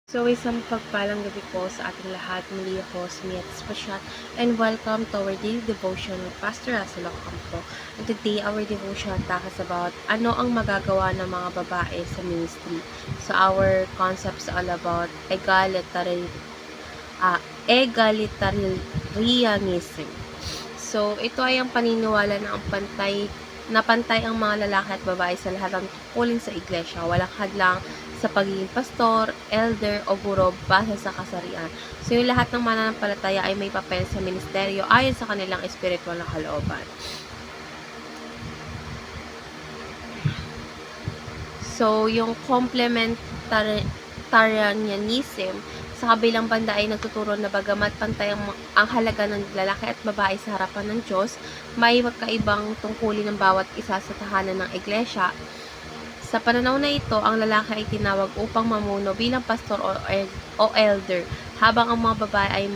So, isang pagpalang gabi po sa ating lahat. Muli ako si Mia Spasiat and welcome to our daily devotion with Pastor Russell Ocampo. And today, our devotion talks about ano ang magagawa ng mga babae sa ministry. So, our concepts all about egalitarianism. So, ito ay ang paniniwala na pantay ang mga lalaki at babae sa lahat ng tungkulin sa iglesia. Walang hadlang sa pagiging pastor, elder, o guro base sa kasarian. So, yung lahat ng mananampalataya ay may papel sa ministeryo ayon sa kanilang espiritual na kalooban. So, yung complementarianism, sa kabilang banda ay nagtuturo na bagamat pantay ang halaga ng lalaki at babae sa harapan ng Diyos, may magkaibang tungkulin ng bawat isa sa tahanan ng iglesia. Sa pananaw na ito, ang lalaki ay tinawag upang mamuno bilang pastor o elder, habang ang mga babae ay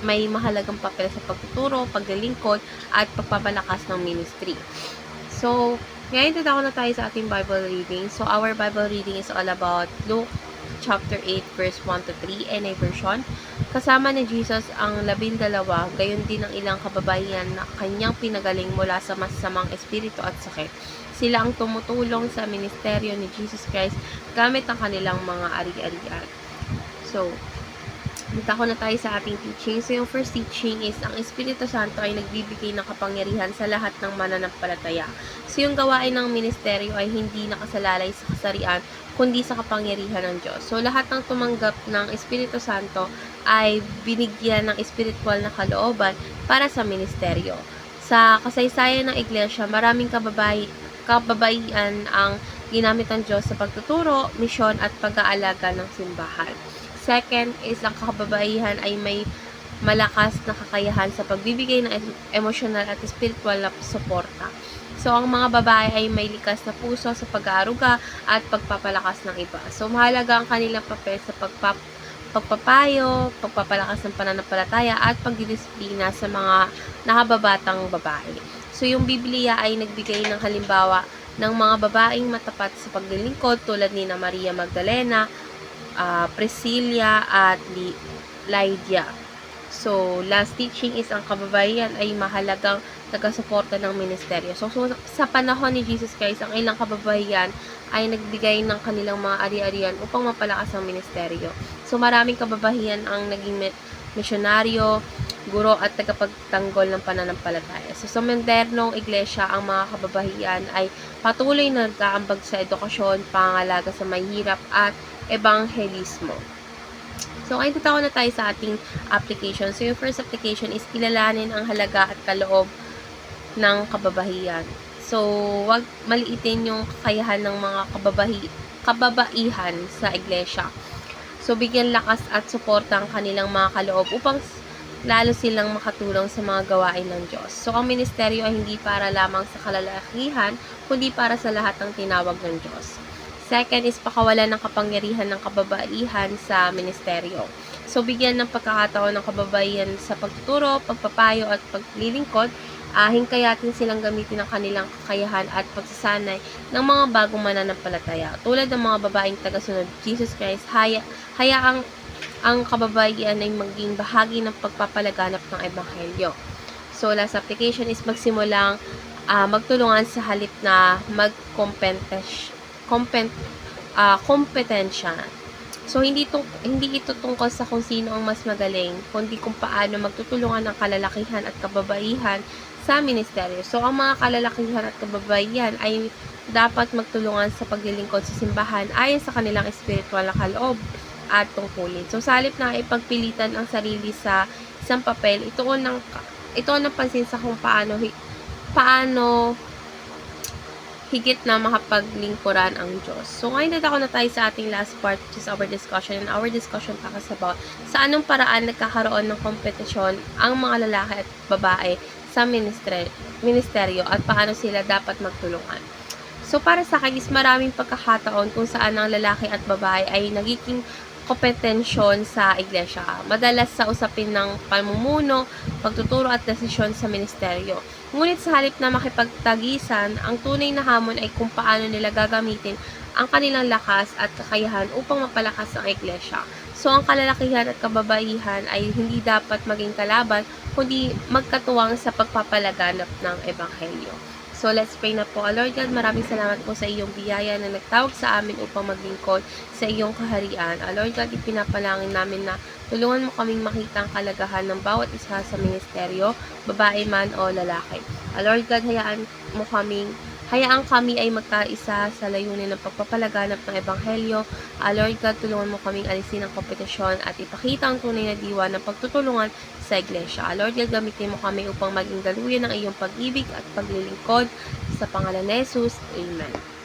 may mahalagang papel sa pagtuturo, paglilingkod, at pagpapalakas ng ministry. So, ngayon dadako na tayo sa ating Bible reading. So, our Bible reading is all about Luke chapter 8 verse 1 to 3 NIV version. Kasama ni Jesus ang 12, gayon din ang ilang kababaihan na kanyang pinagaling mula sa masasamang espiritu at sakit. Sila ang tumutulong sa ministeryo ni Jesus Christ gamit ang kanilang mga ari-arian. So, Dito na tayo sa ating teaching. So, yung first teaching is, ang Espiritu Santo ay nagbibigay ng kapangyarihan sa lahat ng mananampalataya. So, yung gawain ng ministeryo ay hindi nakasalalay sa kasarian, kundi sa kapangyarihan ng Diyos. So, lahat ng tumanggap ng Espiritu Santo ay binigyan ng espiritual na kalooban para sa ministeryo. Sa kasaysayan ng iglesia, maraming kababaihan ang ginamit ng Diyos sa pagtuturo, misyon at pag-aalaga ng simbahan. Second is, ang kababaihan ay may malakas na kakayahan sa pagbibigay ng emosyonal at spiritual na suporta. So, ang mga babae ay may likas na puso sa pag-aaruga at pagpapalakas ng iba. So, mahalaga ang kanilang papel sa pagpapayo, pagpapalakas ng pananampalataya at pagdidisiplina sa mga nakababatang babae. So, yung Biblia ay nagbigay ng halimbawa ng mga babaeng matapat sa paglilingkod tulad ni Maria Magdalena, Priscilla at Lydia. So, last teaching is, ang kababaihan ay mahalagang taga-suporta ng ministeryo. So, sa panahon ni Jesus Christ, ang ilang kababaihan ay nagbigay ng kanilang mga ari-arian upang mapalakas ang ministeryo. So, maraming kababaihan ang naging misyonaryo, guro at tagapagtanggol ng pananampalataya. So, sa modernong iglesia, ang mga kababaihan ay patuloy na nag-aambag sa edukasyon, pangangalaga sa mahihirap at ebanghelismo. So, ngayon tatawa na tayo sa ating application. So, yung first application is kilalanin ang halaga at kaloob ng kababaihan. So, wag maliitin yung kakayahan ng mga kababaihan sa iglesia. So, bigyan lakas at suporta ang kanilang mga kaloob upang lalo silang makatulong sa mga gawain ng Diyos. So, ang ministeryo ay hindi para lamang sa kalalakihan, kundi para sa lahat ng tinawag ng Diyos. Second is, pakawalan ng kapangyarihan ng kababaihan sa ministeryo. So, bigyan ng pagkakataon ng kababaihan sa pagtuturo, pagpapayo at paglilingkod. Hingkayatin silang gamitin ang kanilang kakayahan at pagsasanay ng mga bagong mananampalataya. Tulad ng mga babaeng tagasunod Jesus Christ, hayaang ang kababaihan ay maging bahagi ng pagpapalaganap ng ebanghelyo. So, last application is, magsimulang magtulungan sa halip na kompetensya. So, hindi ito tungkol sa kung sino ang mas magaling, kundi kung paano magtutulungan ang kalalakihan at kababaihan sa ministeryo. So, ang mga kalalakihan at kababaihan ay dapat magtulungan sa paglilingkod sa simbahan ayon sa kanilang espiritual na kaloob at tungkulin. So, sa halip na ipagpilitan ang sarili sa isang papel, ito ang pansin sa kung paano higit na makapaglingkuran ang Diyos. So, ngayon na tayo sa ating last part, which is our discussion. And our discussion talks about sa anong paraan nagkakaroon ng kompetisyon ang mga lalaki at babae sa ministeryo at paano sila dapat magtulungan. So, para sa akin is maraming pagkakataon kung saan ang lalaki at babae ay nagiging kompetensyon sa iglesia. Madalas sa usapin ng pamumuno, pagtuturo at desisyon sa ministeryo. Ngunit sa halip na makipagtagisan, ang tunay na hamon ay kung paano nila gagamitin ang kanilang lakas at kakayahan upang mapalakas ang iglesia. So, ang kalalakihan at kababaihan ay hindi dapat maging kalaban, kundi magkatuwang sa pagpapalaganap ng Ebanghelyo. So, let's pray na po. Lord God, maraming salamat po sa iyong biyaya na nagtawag sa amin upang maglingkod sa iyong kaharian. Lord God, ipinapalangin namin na tulungan mo kaming makita ang kalagahan ng bawat isa sa ministeryo, babae man o lalaki. Lord God, hayaan kami ay magkaisa sa layunin ng pagpapalaganap ng Ebanghelyo. Lord God, tulungan mo kaming alisin ang kompetisyon at ipakita ang tunay na diwa ng pagtutulungan sa iglesia. Lord God, gamitin mo kami upang maging daluyan ng iyong pag-ibig at paglilingkod. Sa pangalan ni Jesus, Amen.